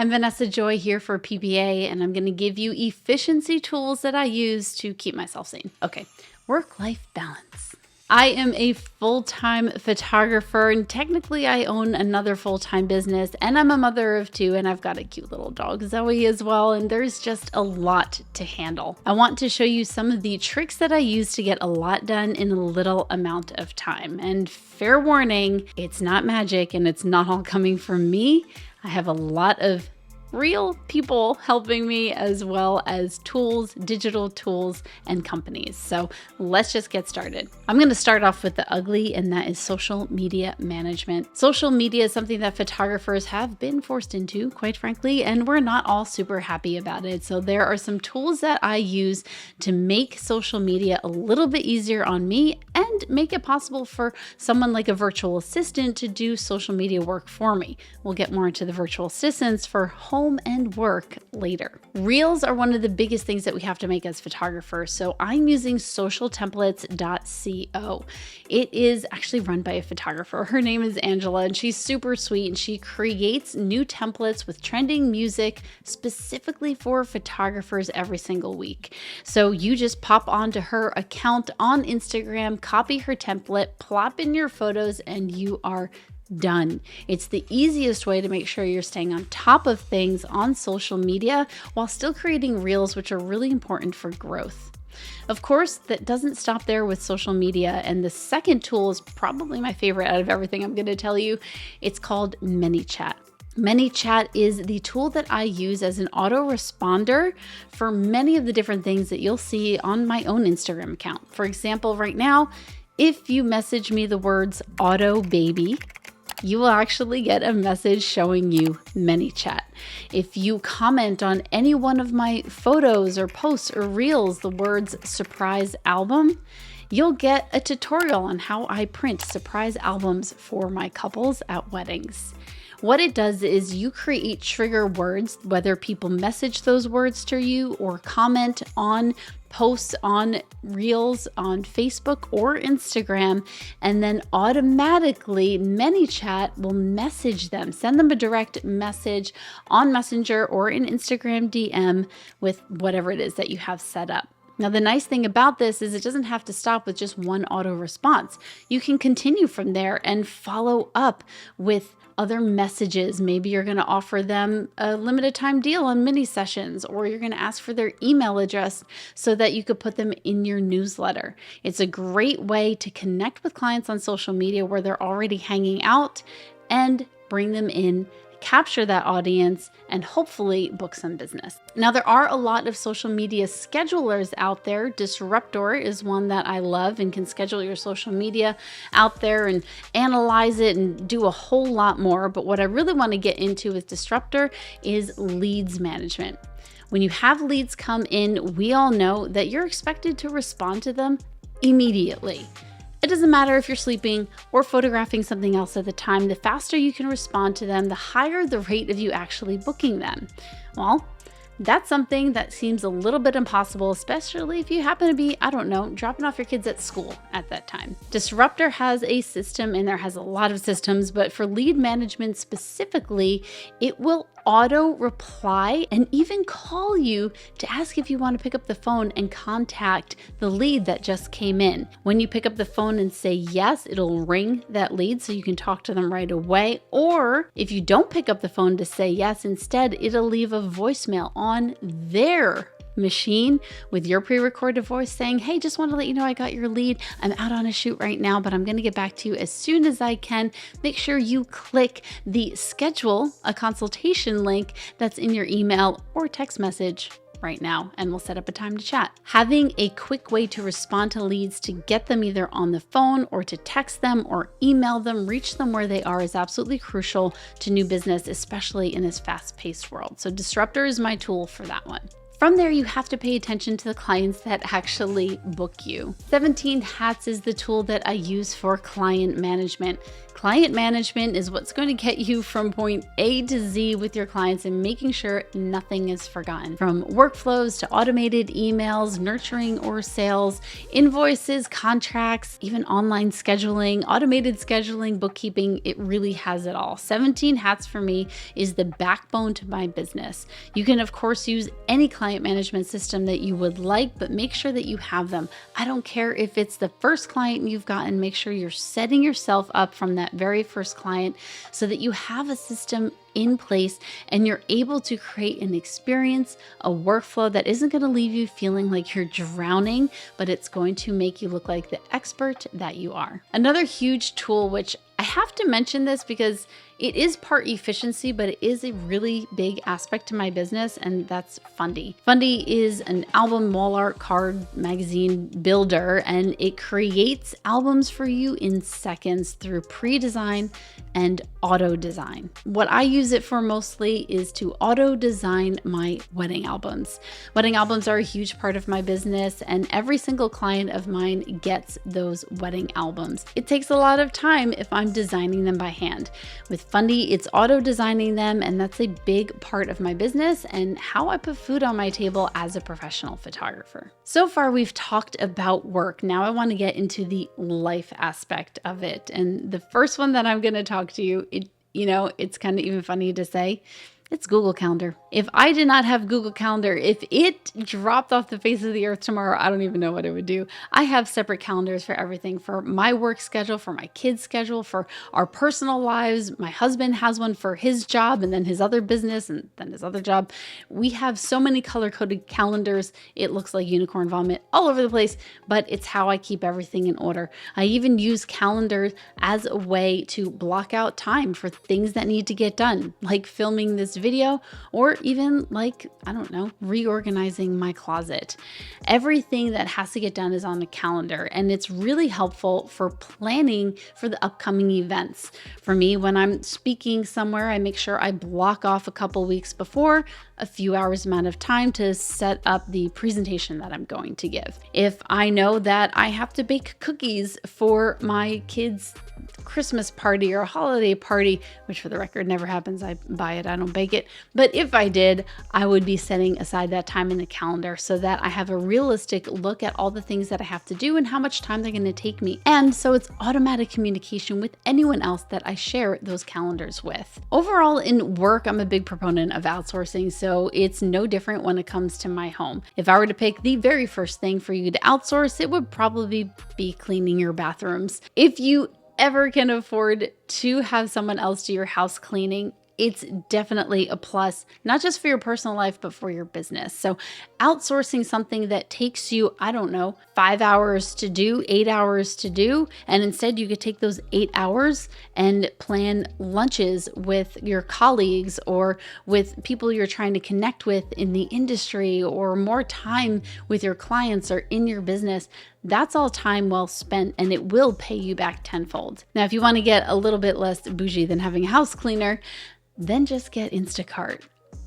I'm Vanessa Joy here for PPA, and I'm going to give you efficiency tools that I use to keep myself sane. Okay, work-life balance. I am a full-time photographer, and technically I own another full-time business, and I'm a mother of two, and I've got a cute little dog, Zoe, as well, and there's just a lot to handle. I want to show you some of the tricks that I use to get a lot done in a little amount of time. And fair warning, it's not magic, and it's not all coming from me. I have a lot of real people helping me, as well as tools, digital tools, and companies. So let's just get started. I'm going to start off with the ugly, and that is social media management. Social media is something that photographers have been forced into, quite frankly, and we're not all super happy about it. So there are some tools that I use to make social media a little bit easier on me and make it possible for someone like a virtual assistant to do social media work for me. We'll get more into the virtual assistants for home and work later. Reels are one of the biggest things that we have to make as photographers. So I'm using socialtemplates.co. It is actually run by a photographer. Her name is Angela, and she's super sweet, and she creates new templates with trending music specifically for photographers every single week. So you just pop onto her account on Instagram, copy her template, plop in your photos, and you are done. It's the easiest way to make sure you're staying on top of things on social media while still creating reels, which are really important for growth. Of course, that doesn't stop there with social media. And the second tool is probably my favorite out of everything I'm going to tell you. It's called ManyChat. ManyChat is the tool that I use as an autoresponder for many of the different things that you'll see on my own Instagram account. For example, right now, if you message me the words auto baby, you will actually get a message showing you ManyChat. If you comment on any one of my photos or posts or reels, the words surprise album, you'll get a tutorial on how I print surprise albums for my couples at weddings. What it does is you create trigger words, whether people message those words to you or comment on posts on Reels on Facebook or Instagram, and then automatically ManyChat will message them, send them a direct message on Messenger or an Instagram DM with whatever it is that you have set up. Now, the nice thing about this is it doesn't have to stop with just one auto response. You can continue from there and follow up with other messages. Maybe you're going to offer them a limited time deal on mini sessions, or you're going to ask for their email address so that you could put them in your newsletter. It's a great way to connect with clients on social media where they're already hanging out and bring them in, capture that audience, and hopefully book some business. Now, there are a lot of social media schedulers out there. Disruptor is one that I love and can schedule your social media out there and analyze it and do a whole lot more. But what I really want to get into with Disruptor is leads management. When you have leads come in, we all know that you're expected to respond to them immediately. It doesn't matter if you're sleeping or photographing something else at the time. The faster you can respond to them, the higher the rate of you actually booking them. Well, that's something that seems a little bit impossible, especially if you happen to be, dropping off your kids at school at that time. Disruptor has a system, and there has a lot of systems, but for lead management specifically, it will auto reply and even call you to ask if you want to pick up the phone and contact the lead that just came in. When you pick up the phone and say yes, it'll ring that lead so you can talk to them right away. Or if you don't pick up the phone to say yes, instead, it'll leave a voicemail on their machine with your pre-recorded voice saying, hey, just want to let you know I got your lead. I'm out on a shoot right now, but I'm going to get back to you as soon as I can. Make sure you click the schedule a consultation link that's in your email or text message right now, and we'll set up a time to chat. Having a quick way to respond to leads, to get them either on the phone or to text them or email them, reach them where they are, is absolutely crucial to new business, especially in this fast-paced world. So Disruptor is my tool for that one. From there, you have to pay attention to the clients that actually book you. 17 Hats is the tool that I use for client management. Client management is what's going to get you from point A to Z with your clients and making sure nothing is forgotten. From workflows to automated emails, nurturing or sales, invoices, contracts, even online scheduling, automated scheduling, bookkeeping, it really has it all. 17 Hats for me is the backbone to my business. You can, of course, use any client management system that you would like, but make sure that you have them. I don't care if it's the first client you've gotten, make sure you're setting yourself up from that very first client so that you have a system in place and you're able to create an experience, a workflow that isn't going to leave you feeling like you're drowning, but it's going to make you look like the expert that you are. Another huge tool, which I have to mention this because it is part efficiency, but it is a really big aspect to my business, and that's Fundy. Fundy is an album wall art card magazine builder, and it creates albums for you in seconds through pre-design and auto design. What I use it for mostly is to auto design my wedding albums. Wedding albums are a huge part of my business, and every single client of mine gets those wedding albums. It takes a lot of time if I'm designing them by hand. With Fundy, it's auto designing them, and that's a big part of my business and how I put food on my table as a professional photographer. So far, we've talked about work. Now I want to get into the life aspect of it. And the first one that I'm going to talk to you, it's kind of even funny to say, it's Google Calendar. If I did not have Google Calendar, if it dropped off the face of the earth tomorrow, I don't even know what it would do. I have separate calendars for everything, for my work schedule, for my kids' schedule, for our personal lives. My husband has one for his job and then his other business and then his other job. We have so many color-coded calendars. It looks like unicorn vomit all over the place, but it's how I keep everything in order. I even use calendars as a way to block out time for things that need to get done, like filming this video, or even reorganizing my closet. Everything that has to get done is on the calendar, and it's really helpful for planning for the upcoming events. For me, when I'm speaking somewhere, I make sure I block off a couple weeks before, a few hours amount of time to set up the presentation that I'm going to give. If I know that I have to bake cookies for my kids' Christmas party or holiday party, which for the record never happens, I buy it, I don't bake it. But if I did, I would be setting aside that time in the calendar so that I have a realistic look at all the things that I have to do and how much time they're going to take me. And so it's automatic communication with anyone else that I share those calendars with. Overall, in work, I'm a big proponent of outsourcing, so it's no different when it comes to my home. If I were to pick the very first thing for you to outsource, it would probably be cleaning your bathrooms. If you ever can afford to have someone else do your house cleaning, it's definitely a plus, not just for your personal life, but for your business. So outsourcing something that takes you, 5 hours to do, 8 hours to do, and instead you could take those 8 hours and plan lunches with your colleagues or with people you're trying to connect with in the industry, or more time with your clients or in your business. That's all time well spent, and it will pay you back tenfold. Now, if you want to get a little bit less bougie than having a house cleaner, then just get Instacart.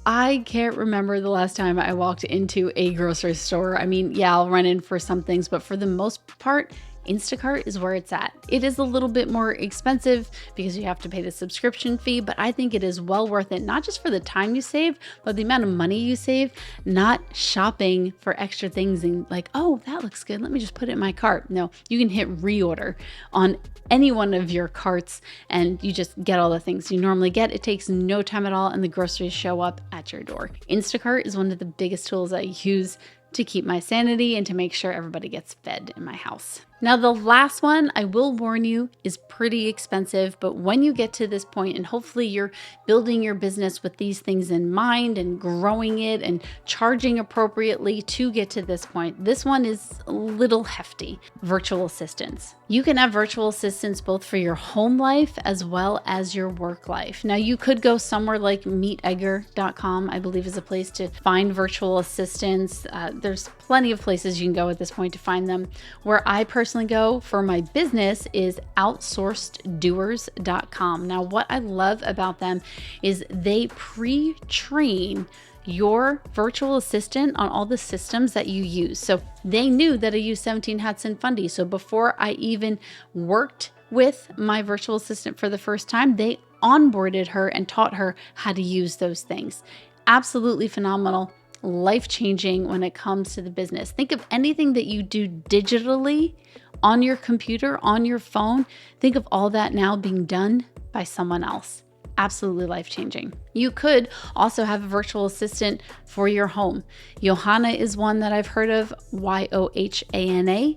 I can't remember the last time I walked into a grocery store. I'll run in for some things, but for the most part, Instacart is where it's at. It is a little bit more expensive because you have to pay the subscription fee, but I think it is well worth it, not just for the time you save, but the amount of money you save, not shopping for extra things and oh, that looks good, let me just put it in my cart. No, you can hit reorder on any one of your carts and you just get all the things you normally get. It takes no time at all, and the groceries show up at your door. Instacart is one of the biggest tools I use to keep my sanity and to make sure everybody gets fed in my house. Now, the last one, I will warn you, is pretty expensive, but when you get to this point, and hopefully you're building your business with these things in mind and growing it and charging appropriately to get to this point, this one is a little hefty. Virtual assistants. You can have virtual assistants both for your home life as well as your work life. Now, you could go somewhere like meetedgar.com, I believe is a place to find virtual assistants. There's plenty of places you can go at this point to find them. Where I personally go for my business is outsourceddoers.com. Now, what I love about them is they pre-train your virtual assistant on all the systems that you use. So they knew that I use 17 Hats and Fundy. So before I even worked with my virtual assistant for the first time, they onboarded her and taught her how to use those things. Absolutely phenomenal, life-changing when it comes to the business. Think of anything that you do digitally on your computer, on your phone. Think of all that now being done by someone else. Absolutely life-changing. You could also have a virtual assistant for your home. Johanna is one that I've heard of, Yohana.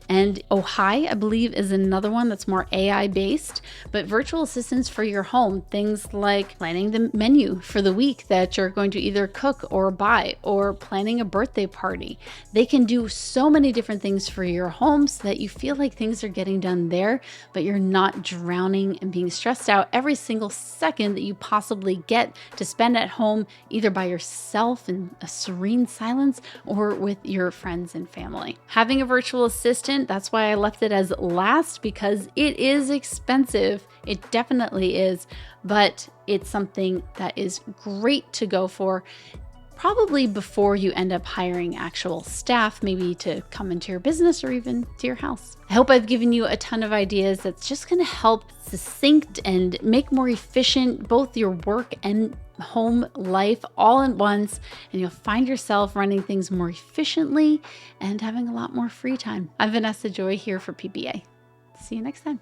And Ohai, I believe, is another one that's more AI based, but virtual assistants for your home, things like planning the menu for the week that you're going to either cook or buy, or planning a birthday party. They can do so many different things for your home so that you feel like things are getting done there, but you're not drowning and being stressed out every single second that you possibly get to spend at home, either by yourself in a serene silence or with your friends and family. Having a virtual assistant, that's why I left it as last, because it is expensive. It definitely is, but it's something that is great to go for probably before you end up hiring actual staff, maybe to come into your business or even to your house. I hope I've given you a ton of ideas that's just going to help succinct and make more efficient both your work and home life all at once, and you'll find yourself running things more efficiently and having a lot more free time. I'm Vanessa Joy here for PBA. See you next time.